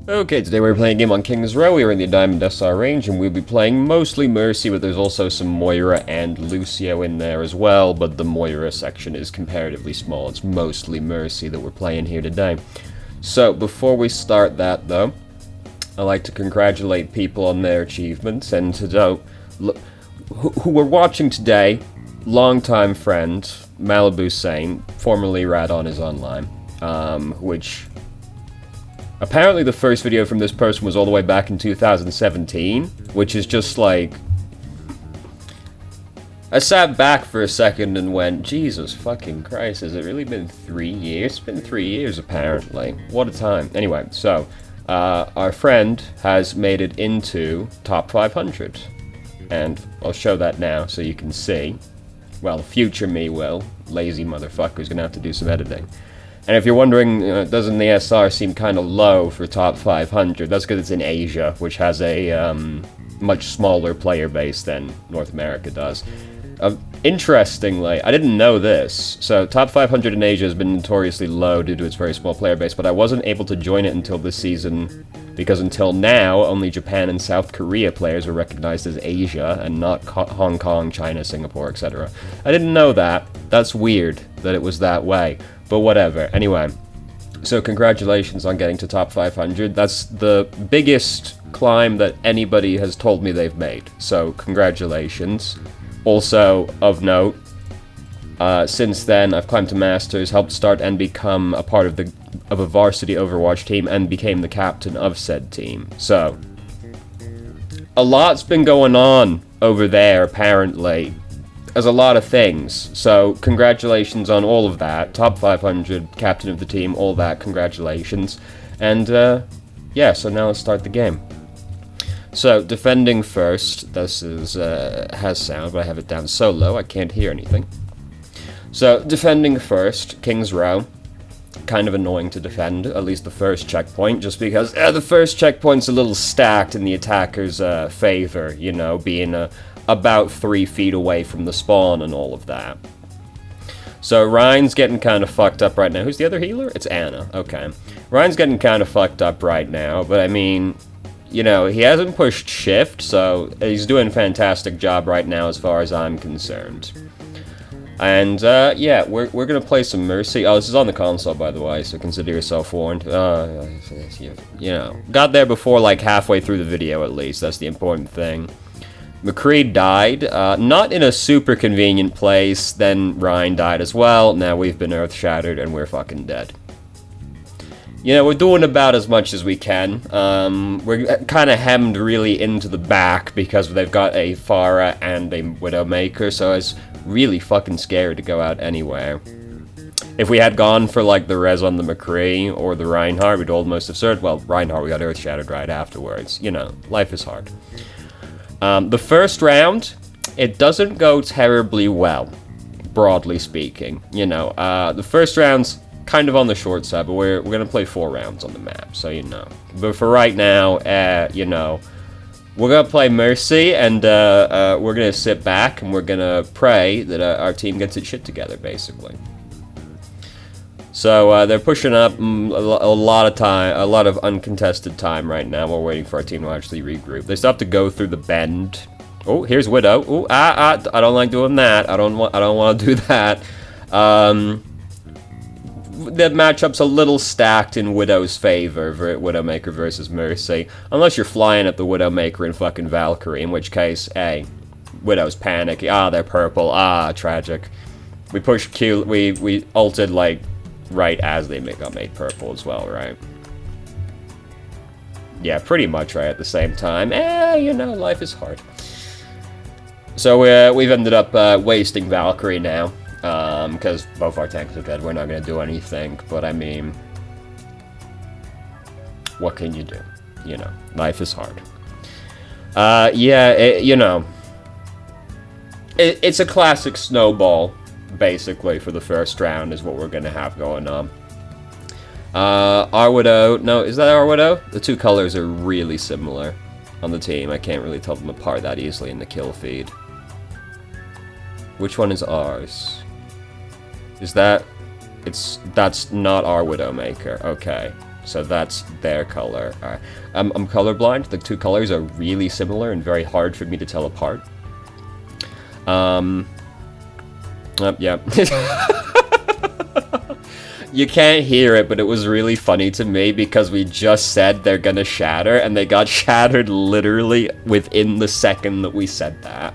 Okay, today we're playing a game on King's Row. We are in the Diamond SR range, and we'll be playing mostly Mercy, but there's also some Moira and Lucio in there as well, but the Moira section is comparatively small. It's mostly Mercy that we're playing here today. So, before we start that, though, I like to congratulate people on their achievements, and to who we're watching today, longtime friend, Malibu Sane, formerly Radon is Online, which... apparently the first video from this person was all the way back in 2017, which is just like... I sat back for a second and went, Jesus fucking Christ, has it really been 3 years? It's been 3 years, apparently. What a time. Anyway, so, our friend has made it into top 500. And I'll show that now so you can see. Well, future me will. Lazy motherfucker's gonna have to do some editing. And if you're wondering, doesn't the SR seem kind of low for top 500? That's because it's in Asia, which has a much smaller player base than North America does. Interestingly, I didn't know this, so top 500 in Asia has been notoriously low due to its very small player base, but I wasn't able to join it until this season, because until now, only Japan and South Korea players were recognized as Asia, and not Hong Kong, China, Singapore, etc. I didn't know that. That's weird that it was that way. But whatever. Anyway, so congratulations on getting to top 500. That's the biggest climb that anybody has told me they've made. So congratulations. Also, of note, since then I've climbed to Masters, helped start and become a part of a varsity Overwatch team, and became the captain of said team. So, a lot's been going on over there, apparently. There's a lot of things, so congratulations on all of that. Top 500, captain of the team, all that, congratulations. And, yeah, so now let's start the game. So, defending first, this is, has sound, but I have it down so low I can't hear anything. So, defending first, King's Row. Kind of annoying to defend, at least the first checkpoint, just because the first checkpoint's a little stacked in the attacker's favor, you know, being about 3 feet away from the spawn and all of that. So Ryan's getting kind of fucked up right now. Who's the other healer? It's Anna. Okay. Ryan's getting kind of fucked up right now, but I mean, you know, he hasn't pushed shift, so he's doing a fantastic job right now as far as I'm concerned. And, yeah, we're gonna play some Mercy. Oh, this is on the console, by the way, so consider yourself warned. You know, got there before, like, halfway through the video, at least. That's the important thing. McCree died, not in a super convenient place, then Ryan died as well. Now we've been earth-shattered and we're fucking dead. You know, we're doing about as much as we can. We're kind of hemmed really into the back because they've got a Pharah and a Widowmaker, so it's really fucking scary to go out anywhere. If we had gone for, like, the res on the McCree or the Reinhardt, we'd almost have served. Well, Reinhardt, we got earth-shattered right afterwards. You know, life is hard. The first round, it doesn't go terribly well, broadly speaking. You know, the first round's kind of on the short side, but we're gonna play 4 rounds on the map, so you know. But for right now, you know, we're gonna play Mercy, and we're gonna sit back and we're gonna pray that our team gets its shit together, basically. So they're pushing up a lot of time, a lot of uncontested time right now. We're waiting for our team to actually regroup. They still have to go through the bend. Oh, here's Widow. Oh, I don't like doing that. I don't want to do that. The matchup's a little stacked in Widow's favor, Widowmaker versus Mercy, unless you're flying at the Widowmaker and fucking Valkyrie, in which case, hey, Widow's panicky. Ah, they're purple. Ah, tragic. We pushed Q. We ulted like right as they got made purple as well, right? Yeah, pretty much right at the same time. You know, life is hard. So we've ended up wasting Valkyrie now, because both our tanks are dead. We're not going to do anything, but I mean, what can you do? You know, life is hard. Yeah, you know, it's a classic snowball, basically, for the first round is what we're going to have going on. Our Widow, no, is that our Widow? The two colors are really similar on the team. I can't really tell them apart that easily in the kill feed. Which one is ours? Is that... that's not our Widowmaker. Okay. So that's their color. I'm colorblind. The two colors are really similar and very hard for me to tell apart. Yeah. You can't hear it, but it was really funny to me because we just said they're gonna shatter, and they got shattered literally within the second that we said that.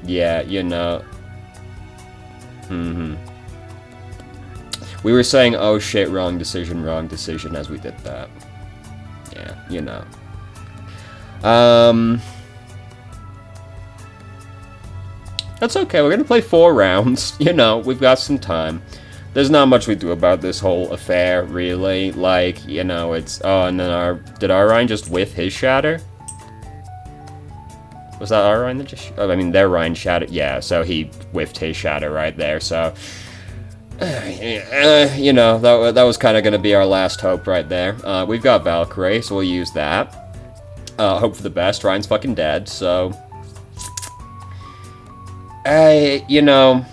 Yeah, you know. We were saying, oh shit, wrong decision, as we did that. Yeah, you know. That's okay, we're gonna play 4 rounds. You know, we've got some time. There's not much we do about this whole affair, really. Like, you know, it's... Oh, and then did our Ryan just whiff his shatter? Was that our Ryan that just... Oh, I mean, their Ryan shattered... Yeah, so he whiffed his shatter right there, so... you know, that was kind of gonna be our last hope right there. We've got Valkyrie, so we'll use that. Hope for the best. Ryan's fucking dead, so... you know,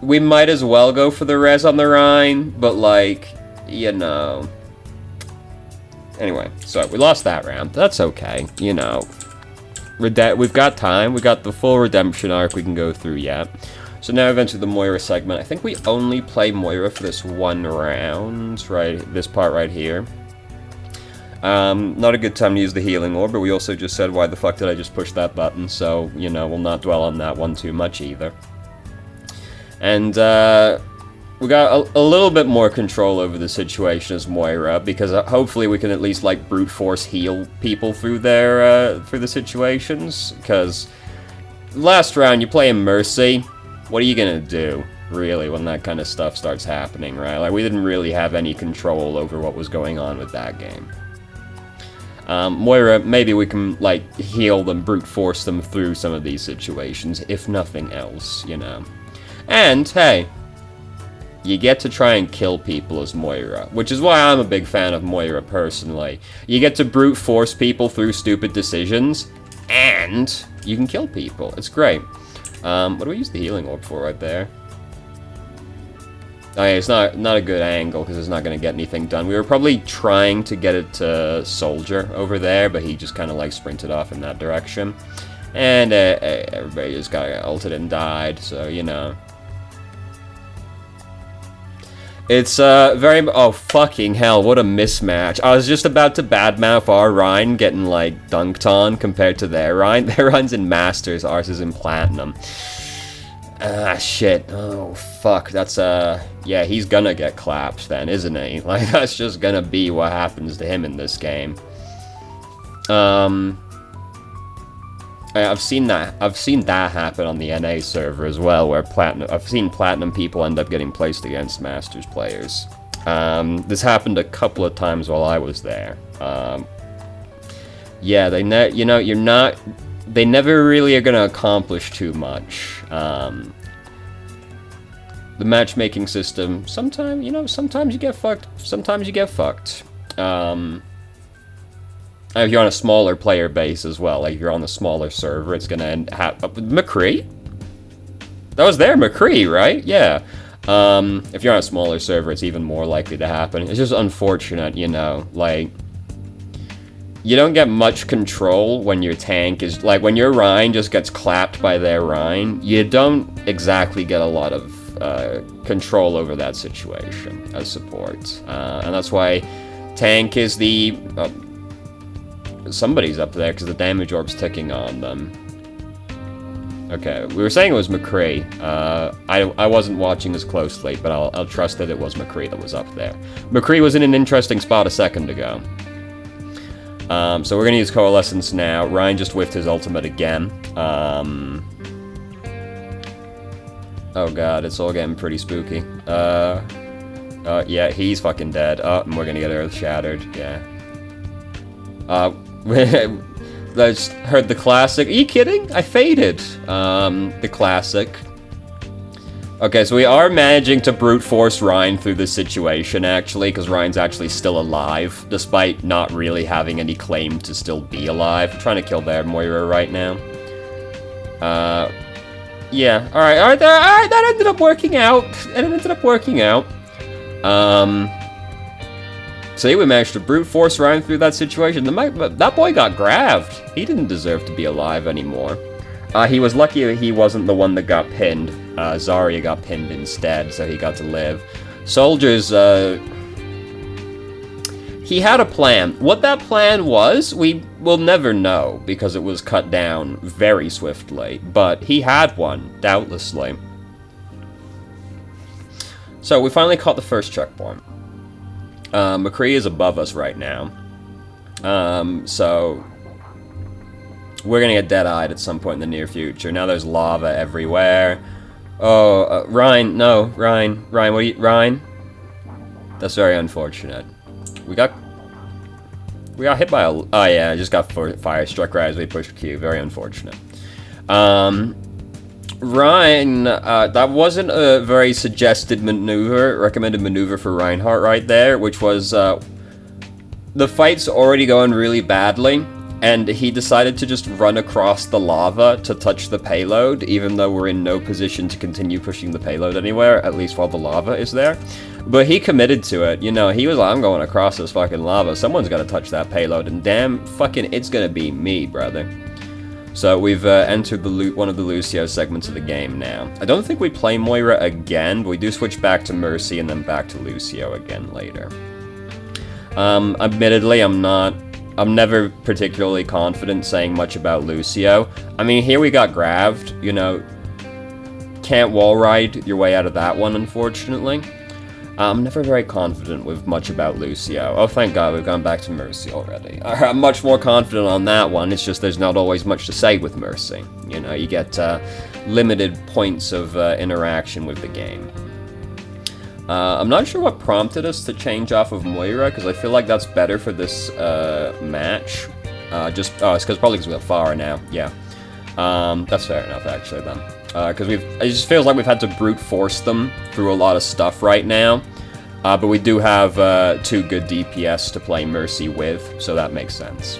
we might as well go for the res on the Rhine, but like, you know. Anyway, so we lost that round. That's okay, you know. We've got time. We got the full redemption arc we can go through yet. So now eventually the Moira segment. I think we only play Moira for this one round, right? This part right here. Not a good time to use the healing orb, but we also just said, why the fuck did I just push that button? So, you know, we'll not dwell on that one too much either. And, we got a little bit more control over the situation as Moira, because hopefully we can at least, like, brute force heal people through their, through the situations, because last round you play in Mercy, what are you gonna do, really, when that kind of stuff starts happening, right? Like, we didn't really have any control over what was going on with that game. Moira, maybe we can, like, heal them, brute force them through some of these situations, if nothing else, you know. And, hey, you get to try and kill people as Moira, which is why I'm a big fan of Moira personally. You get to brute force people through stupid decisions, and you can kill people. It's great. What do we use the healing orb for right there? Oh yeah, it's not a good angle because it's not going to get anything done. We were probably trying to get it to Soldier over there, but he just kind of like sprinted off in that direction. And everybody just got ulted and died, so you know. It's very... Oh, fucking hell, what a mismatch. I was just about to badmouth our Rhine getting like dunked on compared to their Rhine. Their Rhine's in Masters, ours is in Platinum. Ah, shit. Oh, fuck. That's, yeah, he's gonna get clapped then, isn't he? Like, that's just gonna be what happens to him in this game. I've seen that happen on the NA server as well, where I've seen Platinum people end up getting placed against Masters players. This happened a couple of times while I was there. Yeah, they never really are gonna accomplish too much. The matchmaking system, sometimes you get fucked, sometimes you get fucked. If you're on a smaller player base as well, like if you're on a smaller server, it's gonna end McCree? That was there, McCree, right? Yeah. If you're on a smaller server, it's even more likely to happen. It's just unfortunate, you know, like, you don't get much control when your tank is, like, when your Rhine just gets clapped by their Rhine, you don't exactly get a lot of control over that situation as support. And that's why tank is the... somebody's up there because the damage orb's ticking on them. Okay, we were saying it was McCree. I wasn't watching as closely, but I'll trust that it was McCree that was up there. McCree was in an interesting spot a second ago. So we're gonna use Coalescence now. Ryan just whiffed his ultimate again. Oh god, it's all getting pretty spooky. Yeah, he's fucking dead. Oh, and we're gonna get Earth Shattered, yeah. I just heard the classic. Are you kidding? I faded. The classic. Okay, so we are managing to brute force Ryan through this situation, actually, because Ryan's actually still alive, despite not really having any claim to still be alive. I'm trying to kill their Moira right now. Yeah, alright, that ended up working out. See, we managed to brute force Ryan through that situation. That boy got grabbed. He didn't deserve to be alive anymore. He was lucky that he wasn't the one that got pinned. Zarya got pinned instead, so he got to live. Soldiers, he had a plan. What that plan was, we will never know, because it was cut down very swiftly. But he had one, doubtlessly. So, we finally caught the first checkpoint. McCree is above us right now. So we're gonna get dead-eyed at some point in the near future. Now there's lava everywhere. Oh, Ryan, no, Ryan, Ryan? That's very unfortunate. We got hit by a... Oh yeah, I just got fire struck right as we pushed Q. Very unfortunate. Ryan, that wasn't a very suggested maneuver, recommended maneuver for Reinhardt right there, which was, the fight's already going really badly, and he decided to just run across the lava to touch the payload, even though we're in no position to continue pushing the payload anywhere, at least while the lava is there. But he committed to it, you know, he was like, I'm going across this fucking lava, someone's gotta touch that payload, and damn fucking it's gonna be me, brother. So we've entered one of the Lucio segments of the game now. I don't think we play Moira again, but we do switch back to Mercy and then back to Lucio again later. Admittedly, I'm never particularly confident saying much about Lucio. I mean, here we got grabbed, you know, can't wall ride your way out of that one, unfortunately. I'm never very confident with much about Lucio. Oh, thank God, we've gone back to Mercy already. I'm much more confident on that one, it's just there's not always much to say with Mercy. You know, you get limited points of interaction with the game. I'm not sure what prompted us to change off of Moira, because I feel like that's better for this match. It's probably because we have Farah now, yeah. That's fair enough, actually, then. Because it just feels like we've had to brute force them through a lot of stuff right now. But we do have 2 good DPS to play Mercy with, so that makes sense.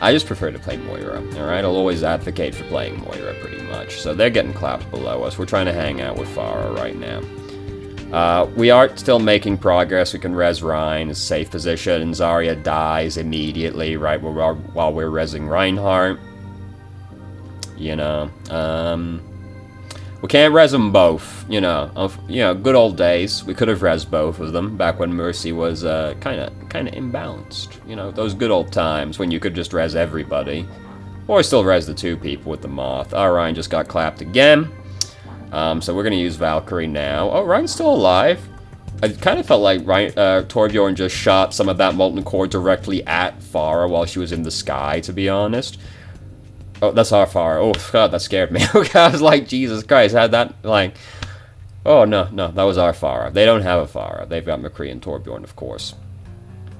I just prefer to play Moira, alright? I'll always advocate for playing Moira, pretty much. So they're getting clapped below us. We're trying to hang out with Farah right now. We are still making progress. We can res Ryan, it's a safe position, and Zarya dies immediately, right, while we're resing Reinhardt. You know, we can't res them both, you know, good old days. We could have res both of them back when Mercy was kind of imbalanced. You know, those good old times when you could just res everybody, or still res the 2 people with the Moth. Oh, Ryan just got clapped again. So we're gonna use Valkyrie now. Oh, Ryan's still alive. I kind of felt like Torbjorn just shot some of that molten core directly at Farah while she was in the sky, to be honest. Oh, that's our Farah. Oh, God, that scared me. I was like, Jesus Christ, had that, like... Oh, no, that was our Farah. They don't have a Farah. They've got McCree and Torbjorn, of course.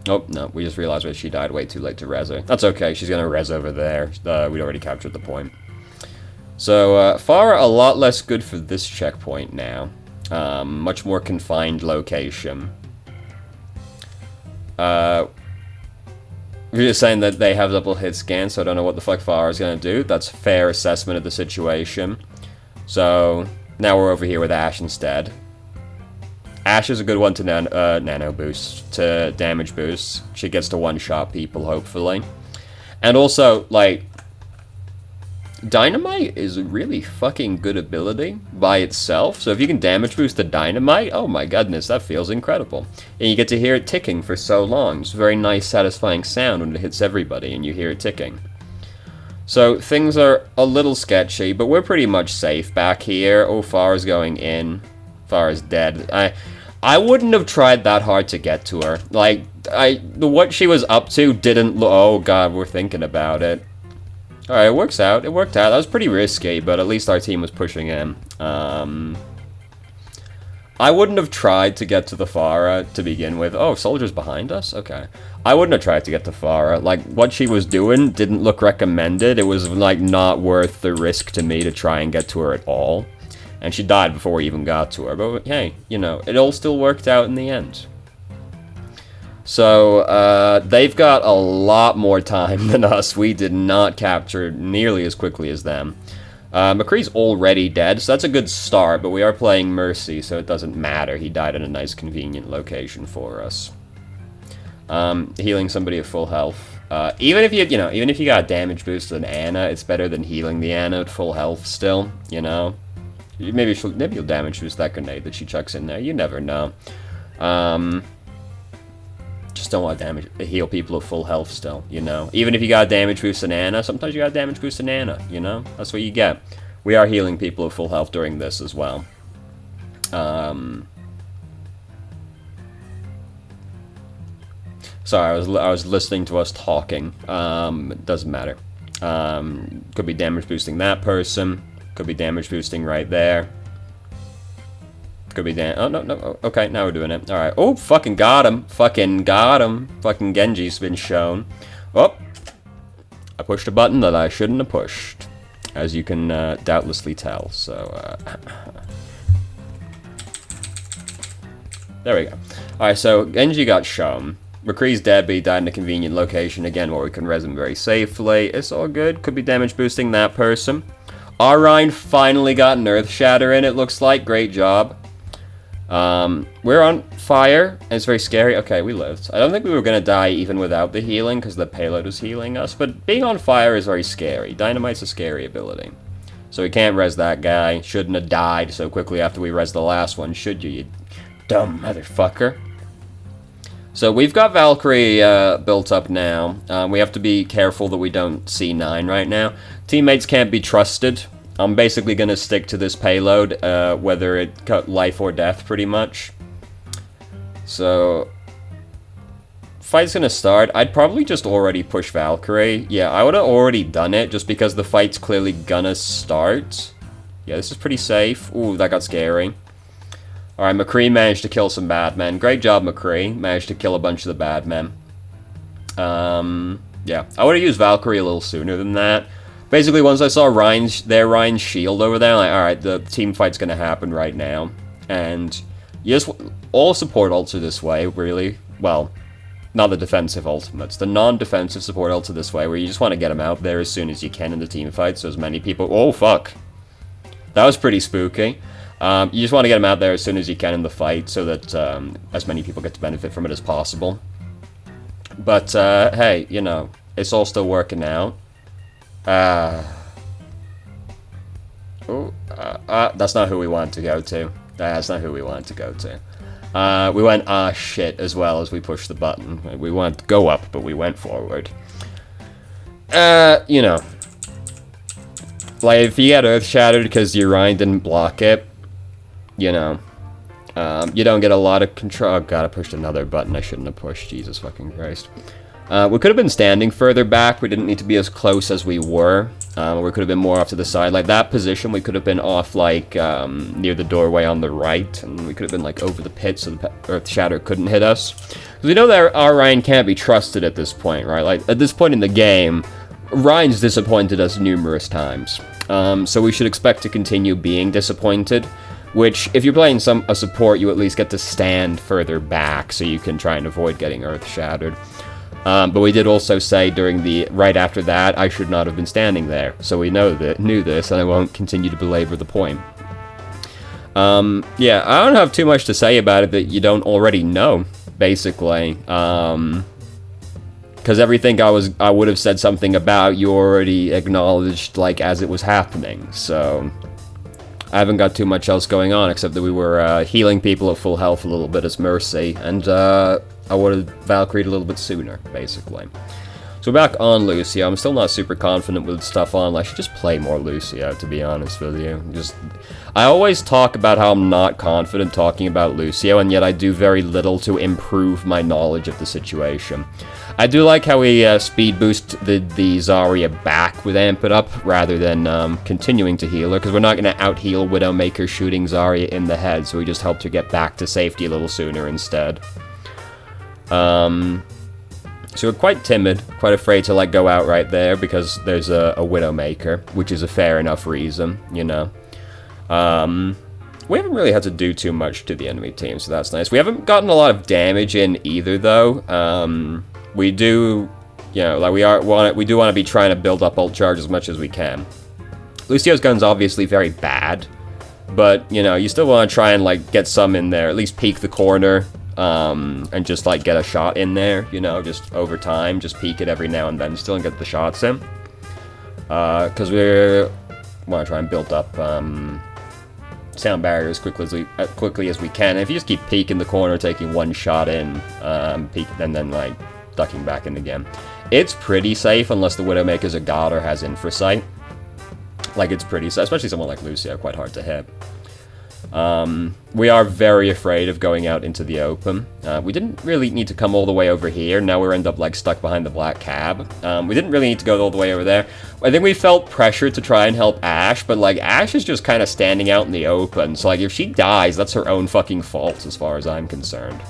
Oh, no, we just realized that she died way too late to res her. That's okay, she's gonna res over there. We'd already captured the point. So, Farah, a lot less good for this checkpoint now. Much more confined location. We're just saying that they have double hit scan, so I don't know what the fuck Farah's gonna do. That's a fair assessment of the situation. So, now we're over here with Ashe instead. Ashe is a good one to nano boost, to damage boost. She gets to one-shot people, hopefully. And also, like, Dynamite is a really fucking good ability by itself, so if you can damage boost the Dynamite, oh my goodness, that feels incredible. And you get to hear it ticking for so long. It's a very nice, satisfying sound when it hits everybody and you hear it ticking. So things are a little sketchy, but we're pretty much safe back here. Oh, Farah's going in. Farah's dead. I wouldn't have tried that hard to get to her. Like, what she was up to didn't look... Oh god, we're thinking about it. Alright, it works out. It worked out. That was pretty risky, but at least our team was pushing in. I wouldn't have tried to get to the Farah to begin with. Oh, soldiers behind us? Okay. I wouldn't have tried to get to Farah. Like, what she was doing didn't look recommended. It was, like, not worth the risk to me to try and get to her at all. And she died before we even got to her. But, hey, you know, it all still worked out in the end. So, they've got a lot more time than us. We did not capture nearly as quickly as them. McCree's already dead, so that's a good start, but we are playing Mercy, so it doesn't matter. He died in a nice, convenient location for us. Healing somebody at full health. Even if even if you got a damage boost on Ana, it's better than healing the Ana at full health still, you know? Maybe you'll damage boost that grenade that she chucks in there, you never know. Just don't want to heal people at full health still, you know? Even if you got a damage boost on Ana, sometimes you got a damage boost on Ana, you know? That's what you get. We are healing people at full health during this as well. Sorry, I was listening to us talking. It doesn't matter. Could be damage boosting that person. Could be damage boosting right there. Could be oh, no. Okay, now we're doing it. Alright. Oh, fucking got him. Fucking got him. Fucking Genji's been shown. Oh. I pushed a button that I shouldn't have pushed. As you can doubtlessly tell. So, there we go. Alright, so Genji got shown. McCree's dead, but he died in a convenient location again where we can res him very safely. It's all good. Could be damage boosting that person. Ryan finally got an Earth Shatter in, it looks like. Great job. We're on fire, and it's very scary. Okay, we lived. I don't think we were going to die even without the healing, because the payload was healing us, but being on fire is very scary. Dynamite's a scary ability. So we can't res that guy. Shouldn't have died so quickly after we res the last one, should you dumb motherfucker. So we've got Valkyrie built up now. We have to be careful that we don't C9 right now. Teammates can't be trusted. I'm basically going to stick to this payload, whether it cut life or death, pretty much. So, fight's going to start. I'd probably just already push Valkyrie. Yeah, I would have already done it, just because the fight's clearly gonna start. Yeah, this is pretty safe. Ooh, that got scary. Alright, McCree managed to kill some bad men. Great job, McCree. Managed to kill a bunch of the bad men. Yeah. I would have used Valkyrie a little sooner than that. Basically, once I saw Ryan's shield over there, I'm like, alright, the team fight's gonna happen right now. And you just, all support ults are this way, really. Well, not the defensive ultimates. The non-defensive support ults are this way, where you just want to get them out there as soon as you can in the team fight, so as many people... Oh, fuck. That was pretty spooky. You just want to get them out there as soon as you can in the fight, so that as many people get to benefit from it as possible. But, hey, you know, it's all still working out. That's not who we want to go to. That's not who we want to go to. We went, shit, as well as we pushed the button. We wanted to go up, but we went forward. You know. Like, if you get Earth Shattered because your Ryan didn't block it, you know, you don't get a lot of control. Oh god, I pushed another button I shouldn't have pushed. Jesus fucking Christ. We could have been standing further back. We didn't need to be as close as we were. We could have been more off to the side. Like, that position, we could have been off, like, near the doorway on the right. And we could have been, like, over the pit so the Earth Shatter couldn't hit us. Because we know that our Ryan can't be trusted at this point, right? Like, at this point in the game, Ryan's disappointed us numerous times. So we should expect to continue being disappointed. Which, if you're playing a support, you at least get to stand further back so you can try and avoid getting Earth Shattered. But we did also say right after that, I should not have been standing there. So we knew this, and I won't continue to belabor the point. Yeah, I don't have too much to say about it that you don't already know, basically. Because everything I would have said something about, you already acknowledged, like, as it was happening, so... I haven't got too much else going on, except that we were healing people at full health a little bit as Mercy, and I would have Valkyried a little bit sooner, basically. So we're back on Lucio. I'm still not super confident with stuff on. I should just play more Lucio, to be honest with you. I always talk about how I'm not confident talking about Lucio, and yet I do very little to improve my knowledge of the situation. I do like how we speed boost the Zarya back with Amp It Up, rather than continuing to heal her, because we're not going to out-heal Widowmaker shooting Zarya in the head, so we just helped her get back to safety a little sooner instead. So we're quite timid, quite afraid to, like, go out right there, because there's a Widowmaker, which is a fair enough reason, you know. We haven't really had to do too much to the enemy team, so that's nice. We haven't gotten a lot of damage in either, though. We do, you know, like, we do want to be trying to build up ult charge as much as we can. Lucio's gun's obviously very bad, but, you know, you still want to try and, like, get some in there, at least peek the corner. and just like get a shot in there, you know, just over time, just peek it every now and then still and get the shots in. Because we want to try and build up sound barriers quickly as we can. And if you just keep peeking the corner, taking one shot in, peek, and then like ducking back in again, it's pretty safe unless the Widowmaker's a god or has infrasight. Like, it's pretty safe, especially someone like Lucio, quite hard to hit. We are very afraid of going out into the open. We didn't really need to come all the way over here. Now we end up like stuck behind the black cab. We didn't really need to go all the way over there. I think we felt pressure to try and help Ash, but like Ash is just kind of standing out in the open. So like if she dies, that's her own fucking fault as far as I'm concerned.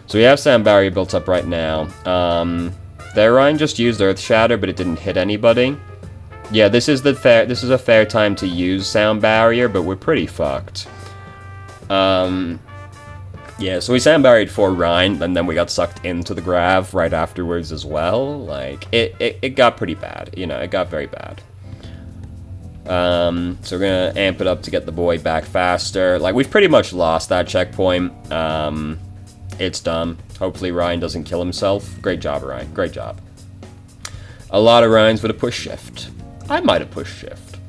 So we have Sound Barrier built up right now. There Ryan just used Earth Shatter, but it didn't hit anybody. Yeah, this is a fair time to use Sound Barrier, but we're pretty fucked. Yeah, so we Sound Barriered for Ryan, and then we got sucked into the grav right afterwards as well. Like, it got pretty bad, you know, it got very bad. So we're gonna amp it up to get the boy back faster. Like, we've pretty much lost that checkpoint. It's done. Hopefully Ryan doesn't kill himself. Great job, Ryan. Great job. A lot of Ryans would have pushed shift. I might have pushed shift,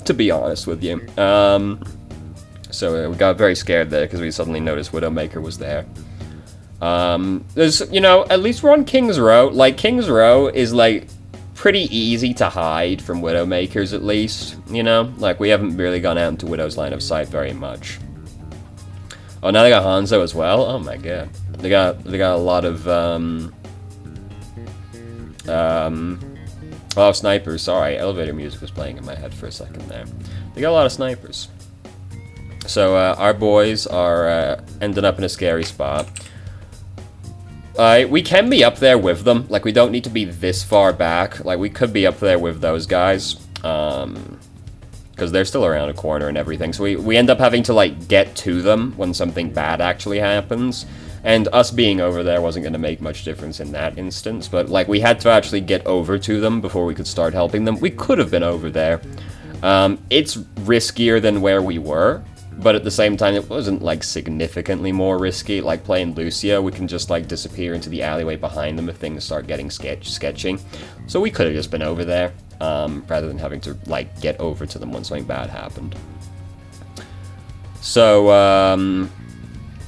to be honest with you. So we got very scared there because we suddenly noticed Widowmaker was there. There's, you know, at least we're on King's Row. Like, King's Row is, like, pretty easy to hide from Widowmakers, at least, you know? Like, we haven't really gone out into Widow's line of sight very much. Oh, now they got Hanzo as well? Oh my god. They got a lot of, oh, snipers, sorry. Elevator music was playing in my head for a second there. They got a lot of snipers. So, our boys are, ending up in a scary spot. We can be up there with them. Like, we don't need to be this far back. Like, we could be up there with those guys. Because they're still around a corner and everything. So we end up having to, like, get to them when something bad actually happens. And us being over there wasn't going to make much difference in that instance. But, like, we had to actually get over to them before we could start helping them. We could have been over there. It's riskier than where we were. But at the same time, it wasn't, like, significantly more risky. Like, playing Lucio, we can just, like, disappear into the alleyway behind them if things start getting sketching. So we could have just been over there, rather than having to, like, get over to them when something bad happened. So,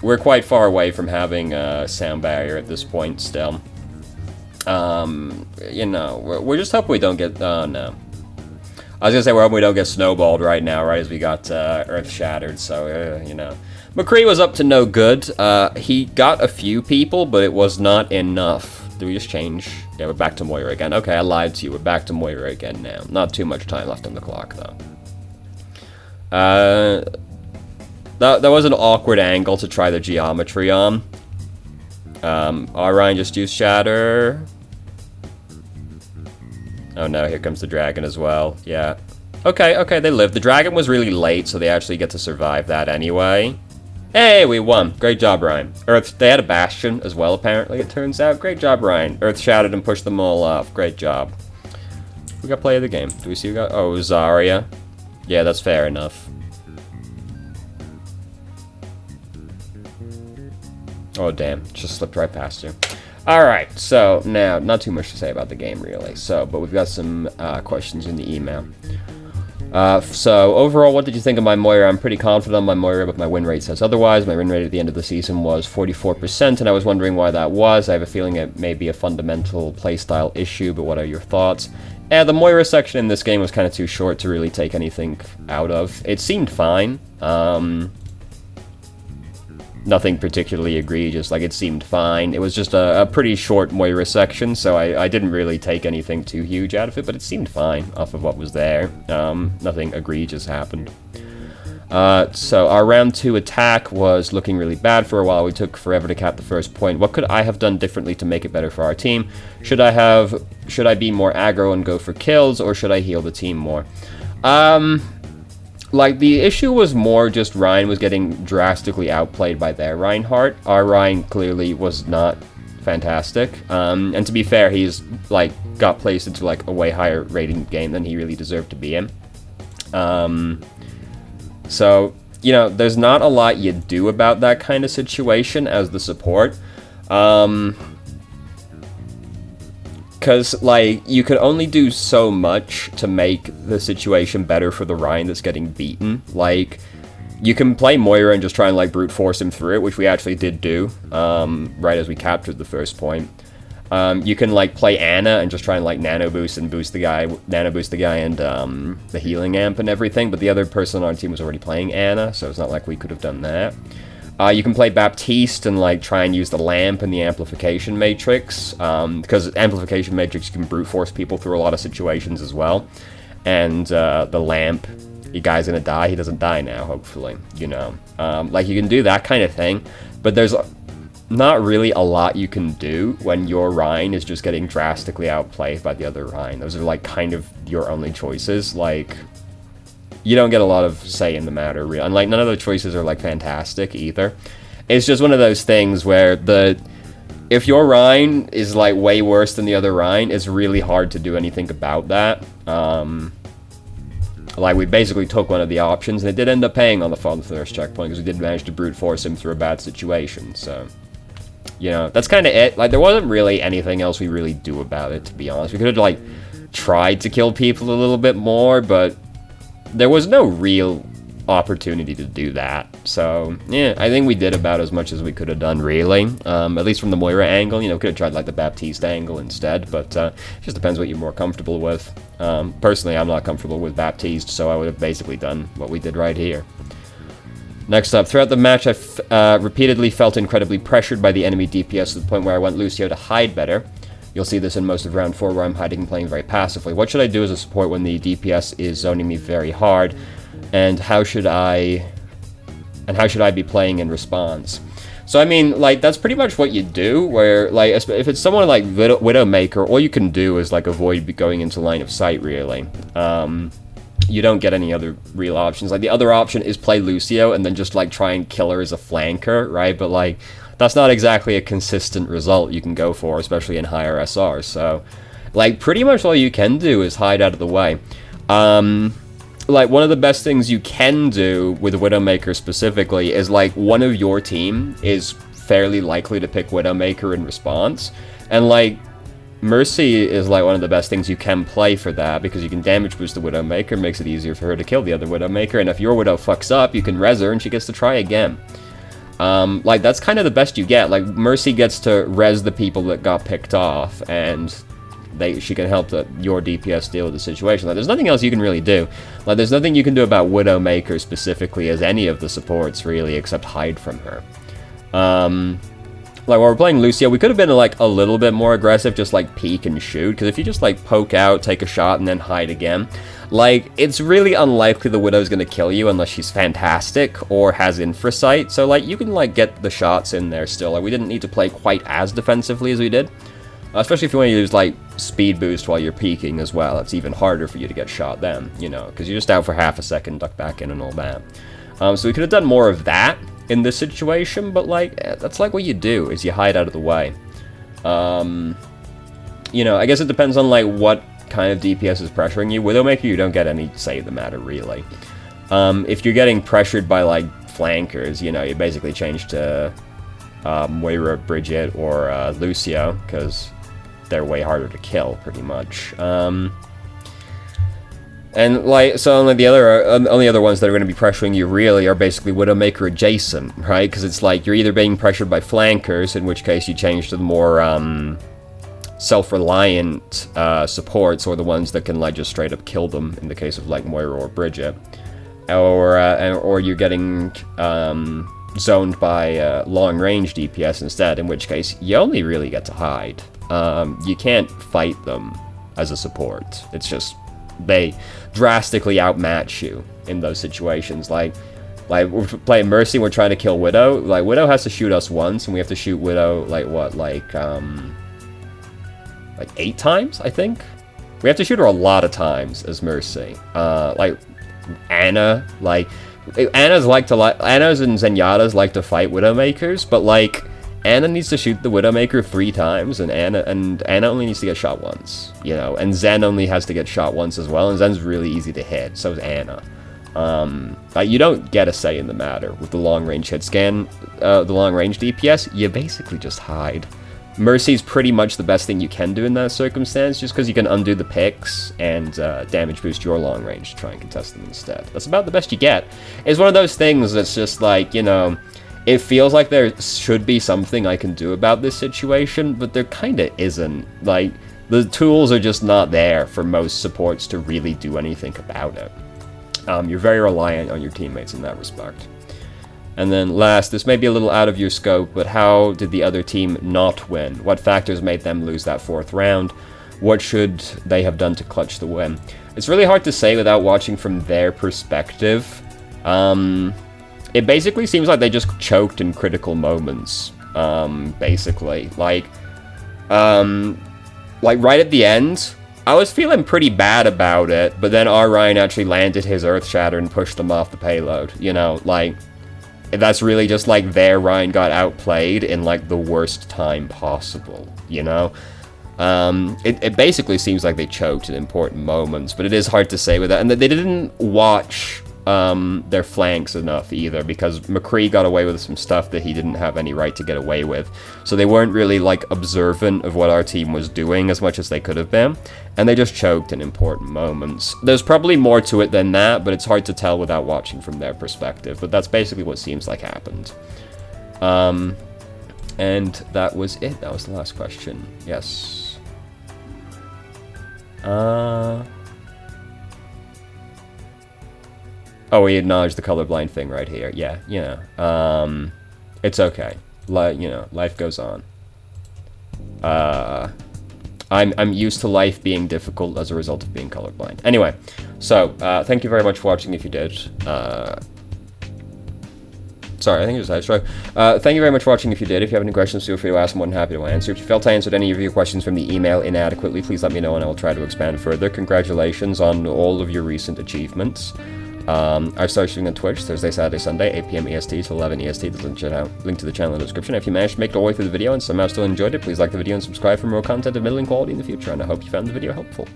we're quite far away from having a sound barrier at this point still. You know, we're just hoping we don't get, oh no. I was gonna say we're hoping we don't get snowballed right now, right as we got Earth Shattered, so, you know. McCree was up to no good. He got a few people, but it was not enough. Do we just change? Yeah, we're back to Moira again. Okay, I lied to you. We're back to Moira again now. Not too much time left on the clock, though. That was an awkward angle to try the geometry on. Ryan just used Shatter. Oh no, here comes the dragon as well. Yeah. Okay, they lived. The dragon was really late, so they actually get to survive that anyway. Hey, we won. Great job, Ryan. They had a bastion as well, apparently, it turns out. Great job, Ryan. Earth shattered and pushed them all off. Great job. We got play of the game. Do we see who got... Oh, Zarya. Yeah, that's fair enough. Oh, damn. Just slipped right past you. Alright, so now, not too much to say about the game, really. So, but we've got some questions in the email. So, overall, what did you think of my Moira? I'm pretty confident on my Moira, but my win rate says otherwise. My win rate at the end of the season was 44%, and I was wondering why that was. I have a feeling it may be a fundamental playstyle issue, but what are your thoughts? The Moira section in this game was kind of too short to really take anything out of. It seemed fine. Nothing particularly egregious, like it seemed fine. It was just a pretty short Moira section, so I didn't really take anything too huge out of it, but it seemed fine off of what was there. Nothing egregious happened. So our round 2 attack was looking really bad for a while. We took forever to cap the first point. What could I have done differently to make it better for our team? Should I be more aggro and go for kills, or should I heal the team more? Like, the issue was more just Ryan was getting drastically outplayed by their Reinhardt. Our Ryan clearly was not fantastic. And to be fair, he's, like, got placed into, like, a way higher rating game than he really deserved to be in. So, you know, there's not a lot you do about that kind of situation as the support. Because, like, you can only do so much to make the situation better for the Rhine that's getting beaten. Like, you can play Moira and just try and, like, brute force him through it, which we actually did do, right as we captured the first point. You can, like, play Ana and just try and, like, nano boost and boost the guy and, the healing amp and everything, but the other person on our team was already playing Ana, so it's not like we could have done that. You can play Baptiste and, like, try and use the lamp and the amplification matrix, because amplification matrix can brute force people through a lot of situations as well, and, the lamp, your guy's gonna die, he doesn't die now, hopefully, you know. Like, you can do that kind of thing, but there's not really a lot you can do when your Rhine is just getting drastically outplayed by the other Rhine. Those are, like, kind of your only choices. Like, you don't get a lot of say in the matter, really. And, like, none of the choices are, like, fantastic either. It's just one of those things where if your Rhine is, like, way worse than the other Rhine, it's really hard to do anything about that. Like, we basically took one of the options, and it did end up paying on the first checkpoint, because we did manage to brute force him through a bad situation, so... You know, that's kind of it. Like, there wasn't really anything else we really do about it, to be honest. We could have, like, tried to kill people a little bit more, but there was no real opportunity to do that. So, yeah, I think we did about as much as we could have done, really. At least from the Moira angle, you know, could have tried, like, the Baptiste angle instead, but it just depends what you're more comfortable with. Personally, I'm not comfortable with Baptiste, so I would have basically done what we did right here. Next up, throughout the match, I repeatedly felt incredibly pressured by the enemy DPS to the point where I want Lucio to hide better. You'll see this in most of round 4 where I'm hiding and playing very passively. What should I do as a support when the DPS is zoning me very hard? And how should I be playing in response? So, I mean, like, that's pretty much what you do, where, like, if it's someone like Widowmaker, all you can do is, like, avoid going into line of sight, really. You don't get any other real options. Like, the other option is play Lucio and then just, like, try and kill her as a flanker, right? But, like, that's not exactly a consistent result you can go for, especially in higher SR. So, like, pretty much all you can do is hide out of the way. Like, one of the best things you can do with Widowmaker specifically is, like, one of your team is fairly likely to pick Widowmaker in response. And, like, Mercy is, like, one of the best things you can play for that, because you can damage boost the Widowmaker, makes it easier for her to kill the other Widowmaker, and if your Widow fucks up, you can res her and she gets to try again. Like, that's kind of the best you get. Like, Mercy gets to res the people that got picked off, and she can help your DPS deal with the situation. Like, there's nothing else you can really do. Like, there's nothing you can do about Widowmaker specifically as any of the supports, really, except hide from her. Like, while we're playing Lucio, we could have been, like, a little bit more aggressive, just, like, peek and shoot, because if you just, like, poke out, take a shot, and then hide again, like, it's really unlikely the Widow's gonna kill you unless she's fantastic or has infrasight, so, like, you can, like, get the shots in there still. Like, we didn't need to play quite as defensively as we did, especially if you want to use, like, speed boost while you're peeking as well. It's even harder for you to get shot then, you know, because you're just out for half a second, duck back in and all that. So we could have done more of that in this situation, but, like, that's, like, what you do, is you hide out of the way. You know, I guess it depends on, like, what kind of DPS is pressuring you. Widowmaker, you don't get any say in the matter, really. If you're getting pressured by, like, flankers, you know, you basically change to Moira, Bridget, or Lucio, because they're way harder to kill, pretty much. And, like, so only the other ones that are going to be pressuring you, really, are basically Widowmaker adjacent, right? Because it's like, you're either being pressured by flankers, in which case you change to the more self-reliant supports, or the ones that can, like, just straight up kill them, in the case of, like, Moira or Bridget. Or you're getting zoned by long-range DPS instead, in which case you only really get to hide. You can't fight them as a support. It's just, they drastically outmatch you in those situations. Like we're playing Mercy, we're trying to kill Widow. Like, Widow has to shoot us once, and we have to shoot Widow, like, what, like 8 times, I think? We have to shoot her a lot of times as Mercy. Like, Ana, like, Ana's and Zenyatta's like to fight Widowmakers, but, like, Ana needs to shoot the Widowmaker 3 times, and Ana only needs to get shot once, you know, and Zen only has to get shot once as well, and Zen's really easy to hit, so is Ana. Like, you don't get a say in the matter with the long-range hit scan, the long-range DPS. You basically just hide. Mercy's pretty much the best thing you can do in that circumstance, just because you can undo the picks and damage boost your long range to try and contest them instead. That's about the best you get. It's one of those things that's just like, you know, it feels like there should be something I can do about this situation, but there kind of isn't. Like, the tools are just not there for most supports to really do anything about it. You're very reliant on your teammates in that respect. And then last, this may be a little out of your scope, but how did the other team not win? What factors made them lose that 4th round? What should they have done to clutch the win? It's really hard to say without watching from their perspective. It basically seems like they just choked in critical moments, basically. Like right at the end, I was feeling pretty bad about it, but then Ryan actually landed his Earth Shatter and pushed them off the payload, you know, like... That's really just like their Ryan got outplayed in like the worst time possible, you know? It basically seems like they choked in important moments, but it is hard to say with that. And they didn't watch their flanks enough either, because McCree got away with some stuff that he didn't have any right to get away with. So they weren't really like observant of what our team was doing as much as they could have been, and they just choked in important moments. There's probably more to it than that, but it's hard to tell without watching from their perspective, but that's basically what seems like happened. And that was it. That was the last question. Yes. Oh, we acknowledged the colorblind thing right here. Yeah, you know. It's okay. You know, life goes on. I'm used to life being difficult as a result of being colorblind. Anyway, so, thank you very much for watching if you did. Sorry, I think it was Sidestroke. Thank you very much for watching if you did. If you have any questions, feel free to ask. I'm more than happy to answer. If you felt I answered any of your questions from the email inadequately, please let me know and I will try to expand further. Congratulations on all of your recent achievements. I start streaming on Twitch Thursday, Saturday, Sunday, 8 p.m. EST to 11 EST. There's a link to the channel in the description. If you managed to make it all the way through the video and somehow still enjoyed it, please like the video and subscribe for more content of middling quality in the future, and I hope you found the video helpful.